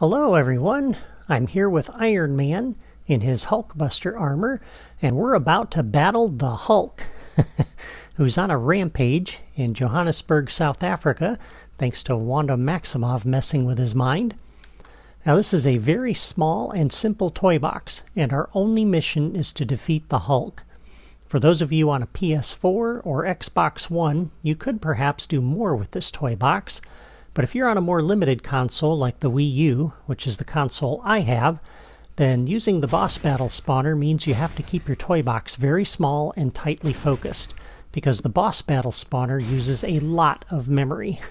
Hello everyone, I'm here with Iron Man in his Hulkbuster armor, and we're about to battle the Hulk, who's on a rampage in Johannesburg, South Africa, thanks to Wanda Maximoff messing with his mind. Now this is a very small and simple toy box, and our only mission is to defeat the Hulk. For those of you on a PS4 or Xbox One, you could perhaps do more with this toy box. But if you're on a more limited console like the Wii U, which is the console I have, then using the boss battle spawner means you have to keep your toy box very small and tightly focused, because the boss battle spawner uses a lot of memory.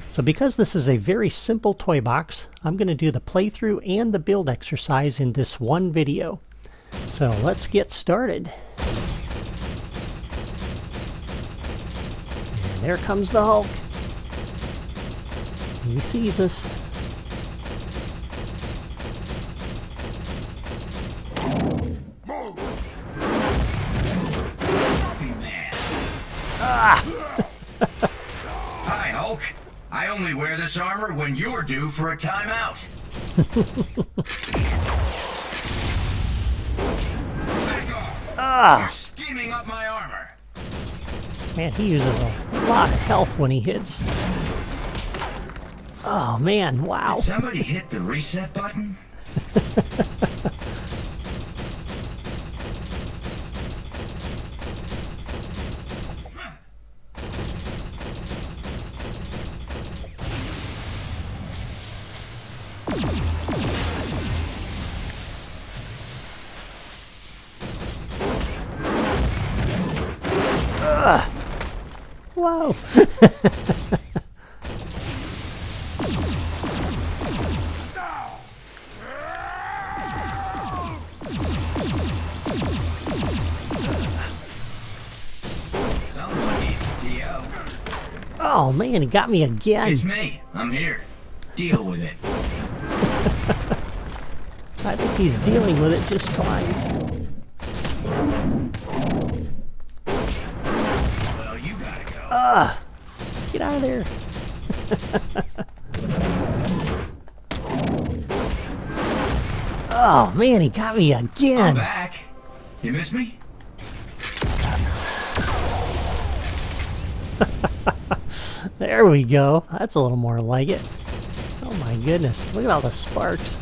So because this is a very simple toy box, I'm going to do the playthrough and the build exercise in this one video. So let's get started. And there comes the Hulk. He sees us. Ah! Hi, Hulk. I only wear this armor when you're due for a timeout. Back off. Ah! You're steaming up my armor. Man, he uses a lot of health when he hits. Oh man, wow. Did somebody hit the reset button? Whoa. Oh man, he got me again. It's me. I'm here. Deal with it. I think he's dealing with it just fine. Well, you gotta go. Get out of there. Oh man, he got me again. I'm back. You miss me? There we go. That's a little more like it. Oh my goodness. Look at all the sparks.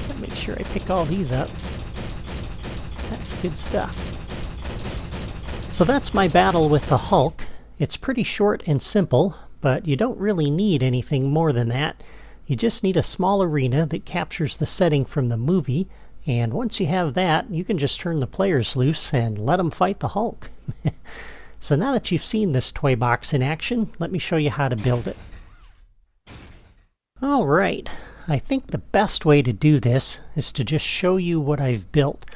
Gotta make sure I pick all these up. That's good stuff. So that's my battle with the Hulk. It's pretty short and simple, but you don't really need anything more than that. You just need a small arena that captures the setting from the movie, and once you have that, you can just turn the players loose and let them fight the Hulk. So now that you've seen this toy box in action, let me show you how to build it. Alright, I think the best way to do this is to just show you what I've built.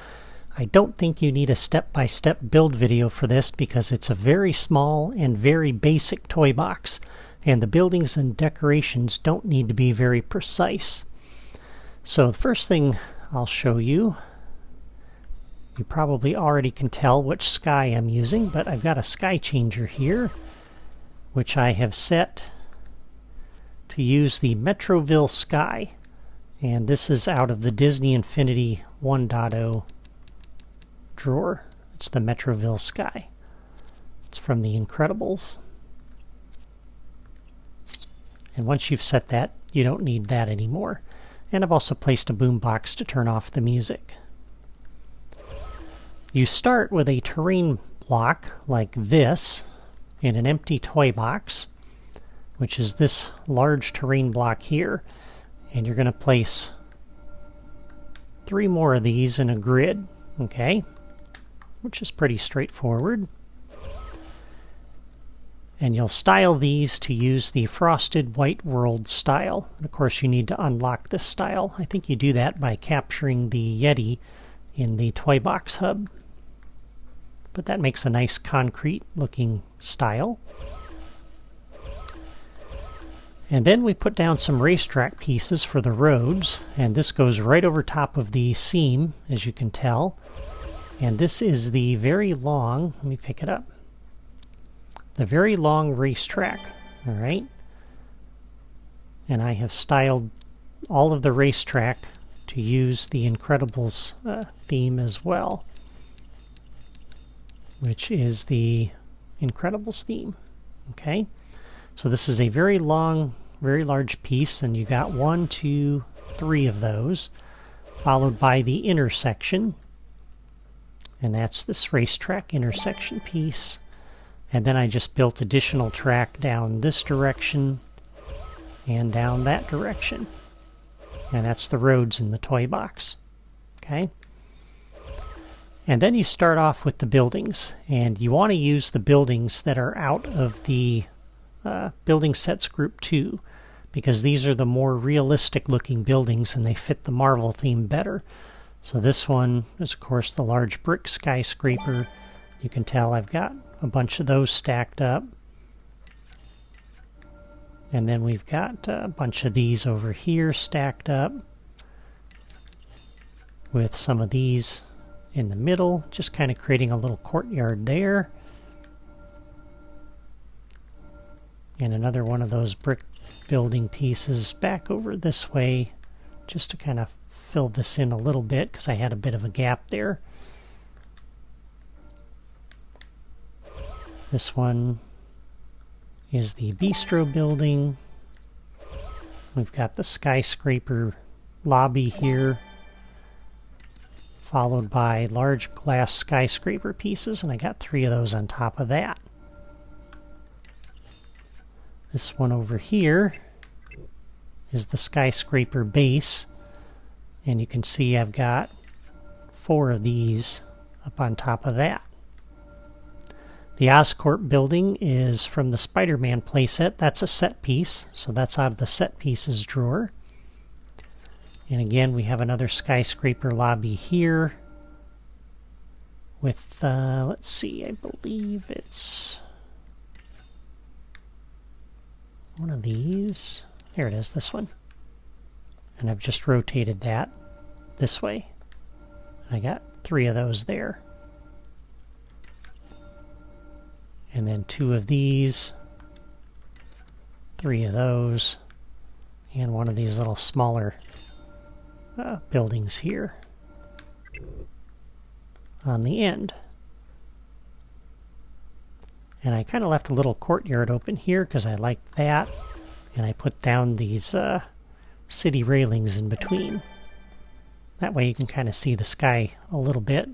I don't think you need a step-by-step build video for this because it's a very small and very basic toy box, and the buildings and decorations don't need to be very precise. So the first thing I'll show you, you probably already can tell which sky I'm using, but I've got a sky changer here, which I have set to use the Metroville sky. And this is out of the Disney Infinity 1.0 drawer. It's the Metroville sky. It's from The Incredibles. And once you've set that, you don't need that anymore. And I've also placed a boombox to turn off the music. You start with a terrain block like this in an empty toy box, which is this large terrain block here, and you're going to place 3 more of these in a grid, okay, which is pretty straightforward. And you'll style these to use the Frosted White World style. And of course you need to unlock this style. I think you do that by capturing the Yeti in the toy box hub. But that makes a nice concrete looking style. And then we put down some racetrack pieces for the roads, and this goes right over top of the seam, as you can tell. And this is the very long, let me pick it up, the very long racetrack, all right? And I have styled all of the racetrack to use the Incredibles theme as well, which is the Incredibles theme. Okay, so this is a very long, very large piece, and you got 1, 2, 3 of those, followed by the intersection, and that's this racetrack intersection piece. And then I just built additional track down this direction and down that direction. And that's the roads in the toy box. Okay? And then you start off with the buildings. And you want to use the buildings that are out of the building sets group 2, because these are the more realistic looking buildings and they fit the Marvel theme better. So this one is, of course, the large brick skyscraper. You can tell I've got a bunch of those stacked up. And then we've got a bunch of these over here stacked up, with some of these in the middle, just kind of creating a little courtyard there. And another one of those brick building pieces back over this way, just to kind of fill this in a little bit, because I had a bit of a gap there. This one is the bistro building. We've got the skyscraper lobby here, followed by large glass skyscraper pieces, and I got 3 of those on top of that. This one over here is the skyscraper base, and you can see I've got 4 of these up on top of that. The Oscorp building is from the Spider-Man playset. That's a set piece, so that's out of the set pieces drawer. And again, we have another skyscraper lobby here with, let's see, I believe it's one of these. There it is, this one. And I've just rotated that this way. I got 3 of those there. And then 2 of these, 3 of those, and one of these little smaller buildings here on the end. And I kind of left a little courtyard open here because I liked that, and I put down these city railings in between. That way you can kind of see the sky a little bit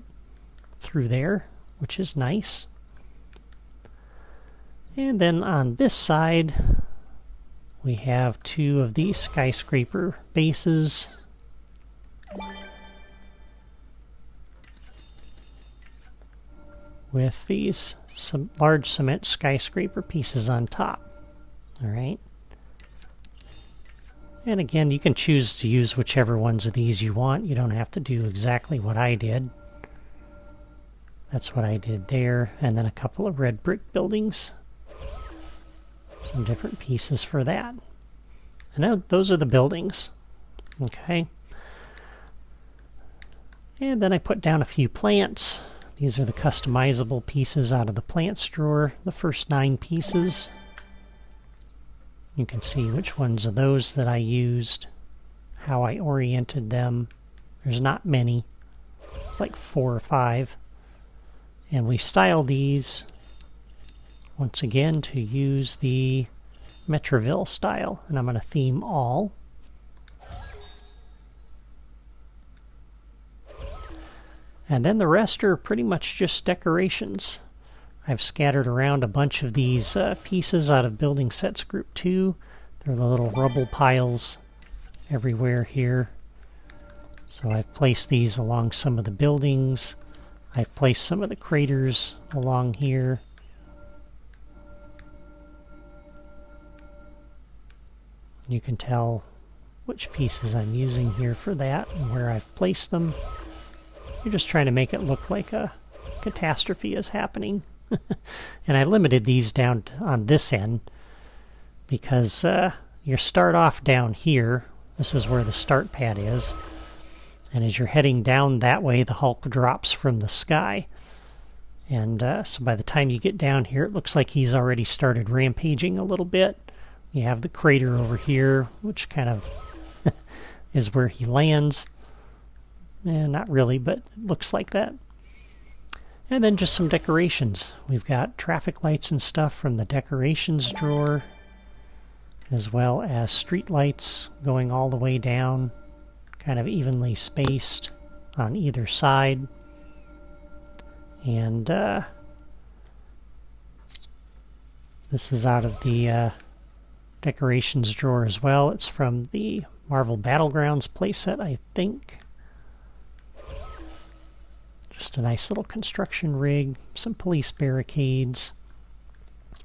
through there, which is nice. And then on this side, we have 2 of these skyscraper bases. With these some large cement skyscraper pieces on top. Alright. And again, you can choose to use whichever ones of these you want. You don't have to do exactly what I did. That's what I did there. And then a couple of red brick buildings. Some different pieces for that. And now those are the buildings. Okay. And then I put down a few plants. These are the customizable pieces out of the plants drawer. The first 9 pieces. You can see which ones of those that I used, how I oriented them. There's not many. It's like 4 or 5. And we style these once again to use the Metroville style, and I'm going to theme all. And then the rest are pretty much just decorations. I've scattered around a bunch of these pieces out of Building Sets Group 2. They're the little rubble piles everywhere here. So I've placed these along some of the buildings. I've placed some of the craters along here. You can tell which pieces I'm using here for that and where I've placed them. You're just trying to make it look like a catastrophe is happening. And I limited these down on this end because you start off down here. This is where the start pad is. And as you're heading down that way, the Hulk drops from the sky. And so by the time you get down here, it looks like he's already started rampaging a little bit. You have the crater over here, which kind of is where he lands. Not really, but it looks like that. And then just some decorations. We've got traffic lights and stuff from the decorations drawer, as well as street lights going all the way down, kind of evenly spaced on either side. And this is out of the decorations drawer as well. It's from the Marvel Battlegrounds playset, I think. Just a nice little construction rig, some police barricades,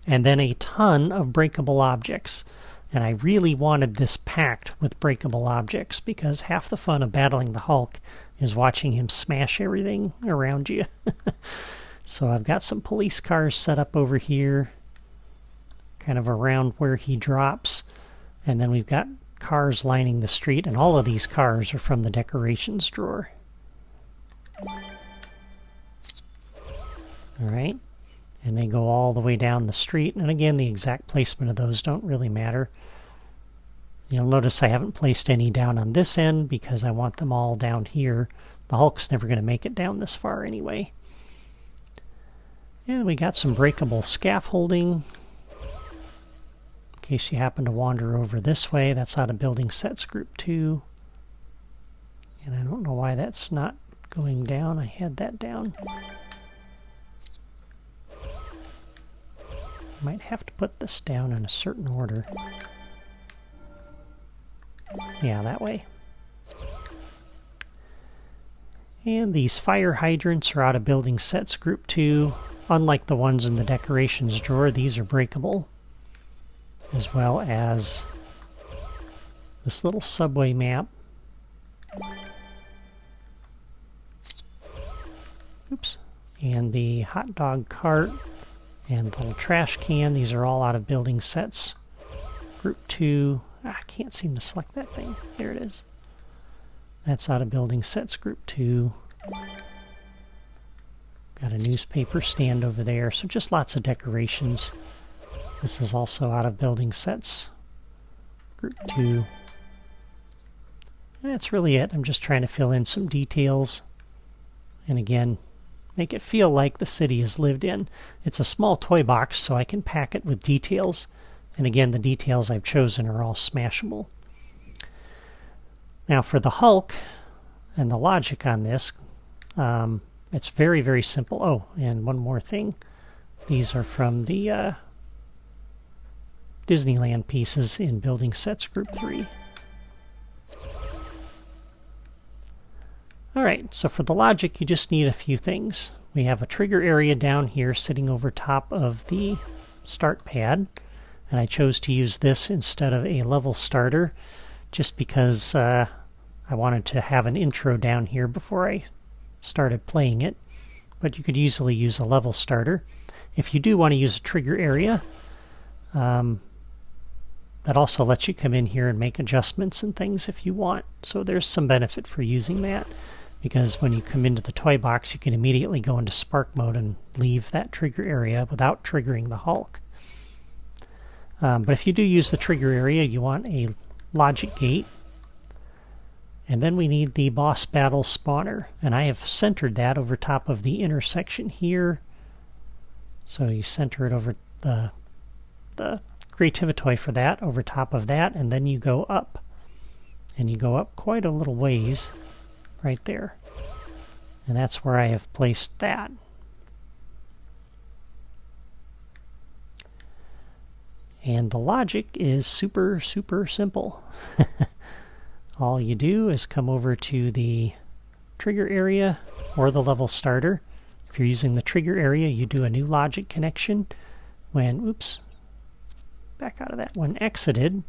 and then a ton of breakable objects. And I really wanted this packed with breakable objects because half the fun of battling the Hulk is watching him smash everything around you. So I've got some police cars set up over here, kind of around where he drops. And then we've got cars lining the street, and all of these cars are from the decorations drawer. Alright, and they go all the way down the street, and again the exact placement of those don't really matter. You'll notice I haven't placed any down on this end because I want them all down here. The Hulk's never going to make it down this far anyway. And we got some breakable scaffolding. In case you happen to wander over this way, that's out of Building Sets Group 2. And I don't know why that's not going down. I had that down. Might have to put this down in a certain order. Yeah, that way. And these fire hydrants are out of Building Sets Group 2. Unlike the ones in the decorations drawer, these are breakable. As well as this little subway map. Oops. And the hot dog cart. And the little trash can. These are all out of Building Sets Group 2. I can't seem to select that thing. There it is. That's out of Building Sets Group 2. Got a newspaper stand over there. So just lots of decorations. This is also out of Building Sets Group 2. That's really it. I'm just trying to fill in some details. And again, make it feel like the city is lived in. It's a small toy box, so I can pack it with details. And again, the details I've chosen are all smashable. Now for the Hulk and the logic on this, it's very, very simple. Oh, and one more thing. These are from the Disneyland pieces in Building Sets Group 3. Alright, so for the logic, you just need a few things. We have a trigger area down here sitting over top of the start pad, and I chose to use this instead of a level starter just because I wanted to have an intro down here before I started playing it, but you could easily use a level starter. If you do want to use a trigger area, that also lets you come in here and make adjustments and things if you want, so there's some benefit for using that. Because when you come into the toy box, you can immediately go into spark mode and leave that trigger area without triggering the Hulk. But if you do use the trigger area, you want a logic gate. And then we need the boss battle spawner. And I have centered that over top of the intersection here. So you center it over the Creativitoy for that, over top of that, and then you go up. And you go up quite a little ways. Right there. And that's where I have placed that. And the logic is super, super simple. All you do is come over to the trigger area or the level starter. If you're using the trigger area, you do a new logic connection. When, oops, back out of that. When exited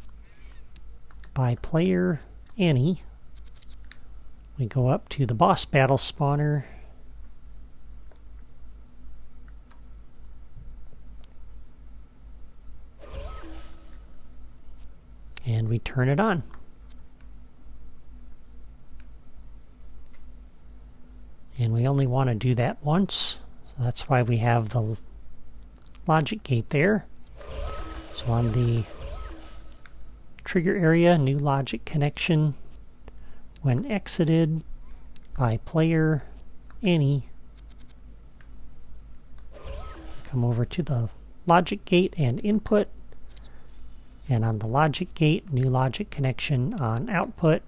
by player Annie, we go up to the boss battle spawner. And we turn it on. And we only want to do that once. So that's why we have the logic gate there. So on the trigger area, new logic connection. when exited by player any, come over to the logic gate and input, and on the logic gate, new logic connection on output,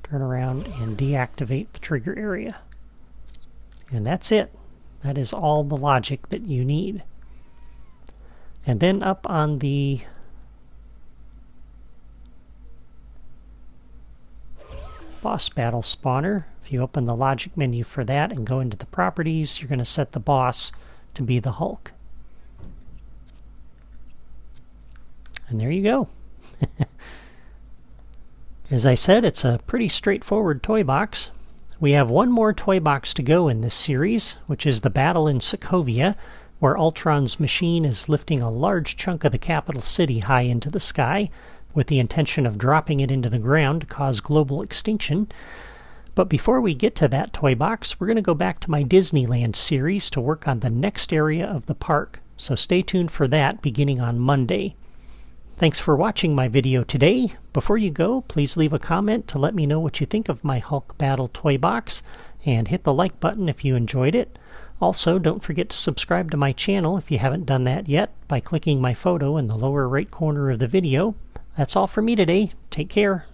turn around and deactivate the trigger area. And that's it. That is all the logic that you need. And then up on the boss battle spawner, if you open the logic menu for that and go into the properties, you're going to set the boss to be the Hulk. And there you go. As I said, it's a pretty straightforward toy box. We have one more toy box to go in this series, which is the battle in Sokovia, where Ultron's machine is lifting a large chunk of the capital city high into the sky, with the intention of dropping it into the ground to cause global extinction. But before we get to that toy box, we're going to go back to my Disneyland series to work on the next area of the park. So stay tuned for that beginning on Monday. Thanks for watching my video today. Before you go, please leave a comment to let me know what you think of my Hulk Battle toy box, and hit the like button if you enjoyed it. Also, don't forget to subscribe to my channel if you haven't done that yet by clicking my photo in the lower right corner of the video. That's all for me today. Take care.